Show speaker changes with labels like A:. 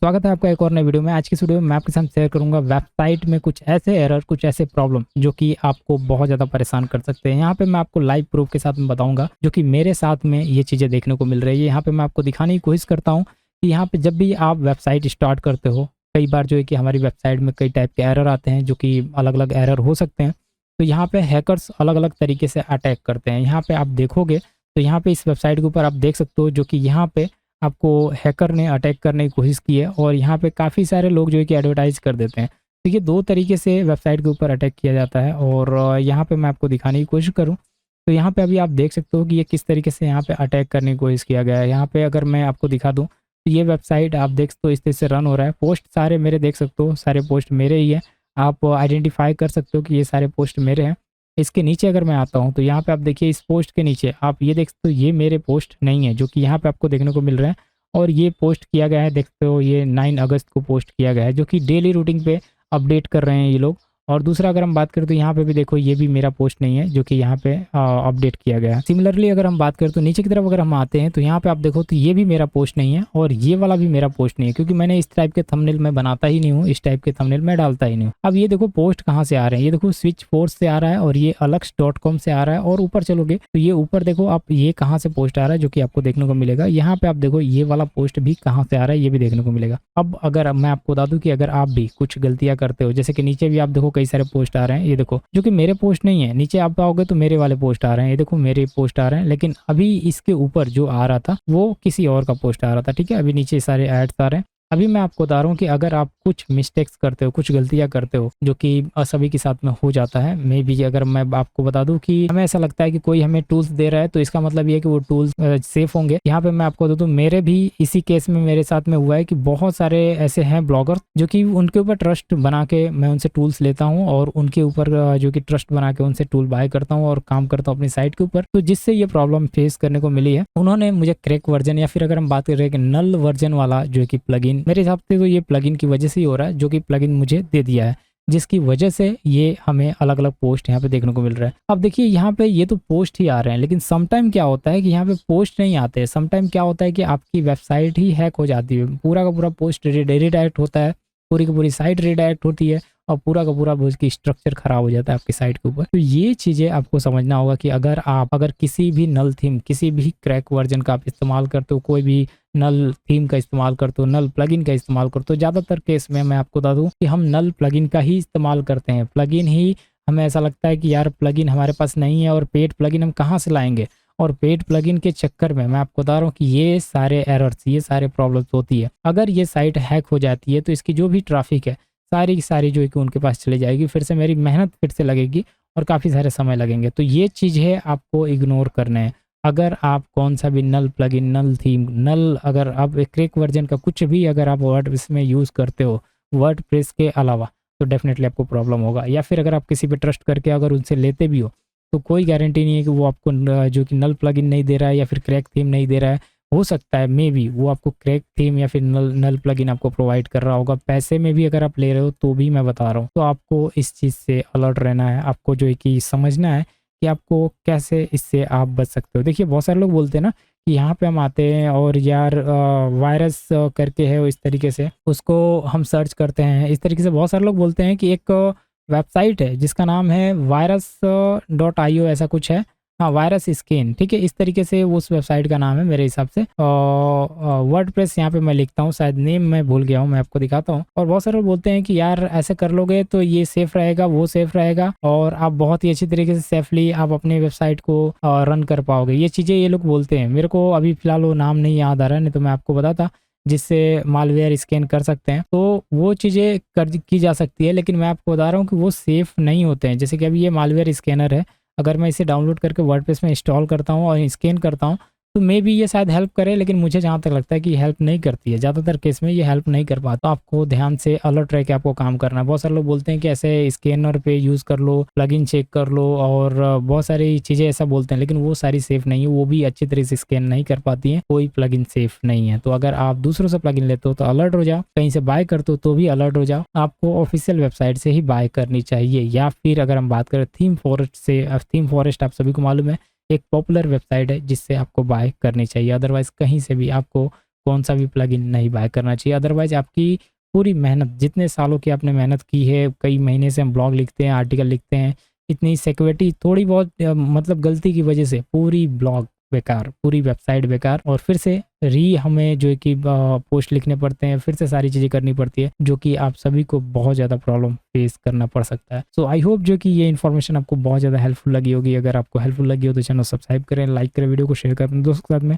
A: स्वागत है आपका एक और नए वीडियो में। आज की इस वीडियो में मैं आपके साथ शेयर करूंगा वेबसाइट में कुछ ऐसे एरर, कुछ ऐसे प्रॉब्लम जो कि आपको बहुत ज़्यादा परेशान कर सकते हैं। यहाँ पे मैं आपको लाइव प्रूफ के साथ में बताऊंगा जो कि मेरे साथ में ये चीज़ें देखने को मिल रही है। यहाँ पे मैं आपको दिखाने की कोशिश करता हूँ कि यहाँ पे जब भी आप वेबसाइट स्टार्ट करते हो, कई बार जो है कि हमारी वेबसाइट में कई टाइप के एरर आते हैं जो कि अलग अलग एरर हो सकते हैं। तो यहाँ पे हैकर्स अलग अलग तरीके से अटैक करते हैं। यहाँ पे आप देखोगे तो यहाँ पे इस वेबसाइट के ऊपर आप देख सकते हो जो कि यहाँ पे आपको हैकर ने अटैक करने की कोशिश की है और यहाँ पे काफ़ी सारे लोग जो है कि एडवर्टाइज़ कर देते हैं। तो ये 2 तरीके से वेबसाइट के ऊपर अटैक किया जाता है और यहाँ पे मैं आपको दिखाने की कोशिश करूँ, तो यहाँ पे अभी आप देख सकते हो कि ये किस तरीके से यहाँ पे अटैक करने की कोशिश किया गया है। यहाँ पे अगर मैं आपको दिखा दूँ, तो ये वेबसाइट आप देख सकते हो इस तरह से रन हो रहा है। पोस्ट सारे मेरे देख सकते हो, सारे पोस्ट मेरे ही है। आप आइडेंटिफ़ाई कर सकते हो कि ये सारे पोस्ट मेरे हैं। इसके नीचे अगर मैं आता हूँ, तो यहाँ पे आप देखिए इस पोस्ट के नीचे आप ये देख सकते हो ये मेरे पोस्ट नहीं है, जो कि यहाँ पे आपको देखने को मिल रहे हैं। और ये पोस्ट किया गया है, देखते हो ये 9 अगस्त को पोस्ट किया गया है, जो कि डेली रूटीन पे अपडेट कर रहे हैं ये लोग। और दूसरा अगर हम बात करें तो यहाँ पे भी देखो ये भी मेरा पोस्ट नहीं है, जो कि यहाँ पे अपडेट किया गया है। सिमिलरली अगर हम बात करें तो नीचे की तरफ अगर हम आते हैं तो यहाँ पे आप देखो तो ये भी मेरा पोस्ट नहीं है और ये वाला भी मेरा पोस्ट नहीं है, क्योंकि मैंने इस टाइप के थंबनेल मैं बनाता ही नहीं हूँ, इस टाइप के थंबनेल मैं डालता ही नहीं हूँ। अब ये देखो पोस्ट कहाँ से आ रहे हैं, ये देखो स्विच फोर्स से आ रहा है और ये अलक्स.com से आ रहा है। और ऊपर चलोगे तो ये ऊपर देखो आप ये कहाँ से पोस्ट आ रहा है, जो कि आपको देखने को मिलेगा। यहाँ पे आप देखो ये वाला पोस्ट भी कहाँ से आ रहा है, ये भी देखने को मिलेगा। अब अगर मैं आपको बता दूं कि अगर आप भी कुछ गलतियां करते हो, जैसे कि नीचे भी आप देखो कई सारे पोस्ट आ रहे हैं, ये देखो जो कि मेरे पोस्ट नहीं है। नीचे आप आओगे तो मेरे वाले पोस्ट आ रहे हैं, ये देखो मेरे पोस्ट आ रहे हैं, लेकिन अभी इसके ऊपर जो आ रहा था वो किसी और का पोस्ट आ रहा था। ठीक है, अभी नीचे सारे एड्स आ रहे हैं। अभी मैं आपको बता रहा हूँ कि अगर आप कुछ मिस्टेक्स करते हो, कुछ गलतियां करते हो, जो कि सभी के साथ में हो जाता है। मे बी अगर मैं आपको बता दूं कि हमें ऐसा लगता है कि कोई हमें टूल्स दे रहा है तो इसका मतलब ये है कि वो टूल्स सेफ होंगे। यहाँ पे मैं आपको बता दूं मेरे भी इसी केस में मेरे साथ में हुआ है कि बहुत सारे ऐसे हैं ब्लॉगर जो कि उनके ऊपर ट्रस्ट बना के मैं उनसे टूल्स लेता हूँ और उनके ऊपर जो कि ट्रस्ट बना के उनसे टूल बाय करता हूँ और काम करता हूँ अपनी साइट के ऊपर। तो जिससे ये प्रॉब्लम फेस करने को मिली है, उन्होंने मुझे क्रैक वर्जन या फिर अगर हम बात कर रहे हैं नल वर्जन वाला जो कि प्लगइन, मेरे हिसाब से तो ये प्लगइन की वजह से ही हो रहा है, जो कि प्लगइन मुझे दे दिया है, जिसकी वजह से ये हमें अलग अलग पोस्ट यहाँ पे देखने को मिल रहा है। अब देखिए यहाँ पे ये तो पोस्ट ही आ रहे हैं, लेकिन समटाइम क्या होता है कि यहाँ पे पोस्ट नहीं आते। समटाइम क्या होता है कि आपकी वेबसाइट ही हैक हो जाती है, पूरा का पूरा पोस्ट रिडायरेक्ट होता है, पूरी की पूरी साइट रिडायरेक्ट होती है और पूरा का पूरा उसकी स्ट्रक्चर खराब हो जाता है आपकी साइट के ऊपर। तो ये चीज़ें आपको समझना होगा कि अगर किसी भी नल थीम, किसी भी क्रैक वर्जन का आप इस्तेमाल करते हो, कोई भी नल थीम का इस्तेमाल करते हो, नल प्लगइन का इस्तेमाल करते हो, ज़्यादातर केस में मैं आपको बता दूं कि हम नल प्लगइन का ही इस्तेमाल करते हैं। प्लगइन ही हमें ऐसा लगता है कि यार प्लगइन हमारे पास नहीं है और पेड प्लगइन हम कहाँ से लाएंगे। और पेड प्लगइन के चक्कर में मैं आपको बता रहा हूँ कि ये सारे एरर्स, ये सारे प्रॉब्लम्स होती है। अगर ये साइट हैक हो जाती है तो इसकी जो भी ट्रैफिक है सारी की सारी जो है कि उनके पास चली जाएगी, फिर से मेरी मेहनत फिर से लगेगी और काफ़ी सारे समय लगेंगे। तो ये चीज़ें आपको इग्नोर करना है। अगर आप कौन सा भी नल प्लगइन, नल थीम, नल अगर आप क्रैक वर्जन का कुछ भी अगर आप वर्डप्रेस में यूज़ करते हो वर्डप्रेस के अलावा, तो डेफिनेटली आपको प्रॉब्लम होगा। या फिर अगर आप किसी पे ट्रस्ट करके अगर उनसे लेते भी हो तो कोई गारंटी नहीं है कि वो आपको जो कि नल प्लगइन नहीं दे रहा है या फिर क्रैक थीम नहीं दे रहा है। हो सकता है मे बी वो आपको क्रैक थीम या फिर नल प्लगइन आपको प्रोवाइड कर रहा होगा। पैसे में भी अगर आप ले रहे हो तो भी मैं बता रहा हूँ। तो आपको इस चीज़ से अलर्ट रहना है, आपको जो है कि समझना है कि आपको कैसे इससे आप बच सकते हो। देखिए बहुत सारे लोग बोलते हैं ना कि यहाँ पे हम आते हैं और यार वायरस करके है, इस तरीके से उसको हम सर्च करते हैं। इस तरीके से बहुत सारे लोग बोलते हैं कि एक वेबसाइट है जिसका नाम है virus.io ऐसा कुछ है। हाँ, वायरस स्कैन, ठीक है, इस तरीके से उस वेबसाइट का नाम है मेरे हिसाब से। वर्डप्रेस यहाँ पे मैं लिखता हूँ, शायद नेम मैं भूल गया हूँ, मैं आपको दिखाता हूँ। और बहुत सारे लोग बोलते हैं कि यार ऐसे कर लोगे तो ये सेफ रहेगा, वो सेफ रहेगा और आप बहुत ही अच्छी तरीके से सेफली आप अपने वेबसाइट को रन कर पाओगे। ये चीज़ें ये लोग बोलते हैं। मेरे को अभी फिलहाल वो नाम नहीं याद आ रहा है, नहीं तो मैं आपको बताता, जिससे मालवेयर स्कैन कर सकते हैं। तो वो चीज़ें की जा सकती है, लेकिन मैं आपको बता रहा हूँ कि वो सेफ़ नहीं होते हैं। जैसे कि अभी ये मालवेयर स्कैनर है, अगर मैं इसे डाउनलोड करके वर्डप्रेस में इंस्टॉल करता हूँ और स्कैन करता हूँ तो मे बी ये शायद हेल्प करे, लेकिन मुझे जहाँ तक लगता है कि हेल्प नहीं करती है। ज़्यादातर केस में ये हेल्प नहीं कर पाता। तो आपको ध्यान से अलर्ट रह के आपको काम करना है। बहुत सारे लोग बोलते हैं कि ऐसे स्कैनर पे यूज़ कर लो, प्लगइन चेक कर लो और बहुत सारी चीज़ें ऐसा बोलते हैं, लेकिन वो सारी सेफ नहीं है, वो भी अच्छी तरीके से स्कैन नहीं कर पाती हैं। कोई प्लगइन सेफ नहीं है। तो अगर आप दूसरों से प्लगइन लेते हो तो अलर्ट हो जाओ, कहीं से बाय करते हो तो भी अलर्ट हो जाओ। आपको ऑफिशियल वेबसाइट से ही बाय करनी चाहिए। या फिर अगर हम बात करें थीम फॉरेस्ट से, थीम फॉरेस्ट आप सभी को मालूम है एक पॉपुलर वेबसाइट है जिससे आपको बाय करनी चाहिए। अदरवाइज कहीं से भी आपको कौन सा भी प्लगइन नहीं बाय करना चाहिए। अदरवाइज आपकी पूरी मेहनत, जितने सालों की आपने मेहनत की है, कई महीने से हम ब्लॉग लिखते हैं, आर्टिकल लिखते हैं, इतनी सिक्योरिटी थोड़ी बहुत मतलब गलती की वजह से पूरी ब्लॉग बेकार, पूरी वेबसाइट बेकार, और फिर से हमें जो है कि पोस्ट लिखने पड़ते हैं, फिर से सारी चीज़ें करनी पड़ती है, जो कि आप सभी को बहुत ज़्यादा प्रॉब्लम फेस करना पड़ सकता है। सो आई होप जो कि ये इन्फॉर्मेशन आपको बहुत ज़्यादा हेल्पफुल लगी होगी। अगर आपको हेल्पफुल लगी हो तो चैनल सब्सक्राइब करें, लाइक करें, वीडियो को शेयर करें अपने दोस्तों के साथ में।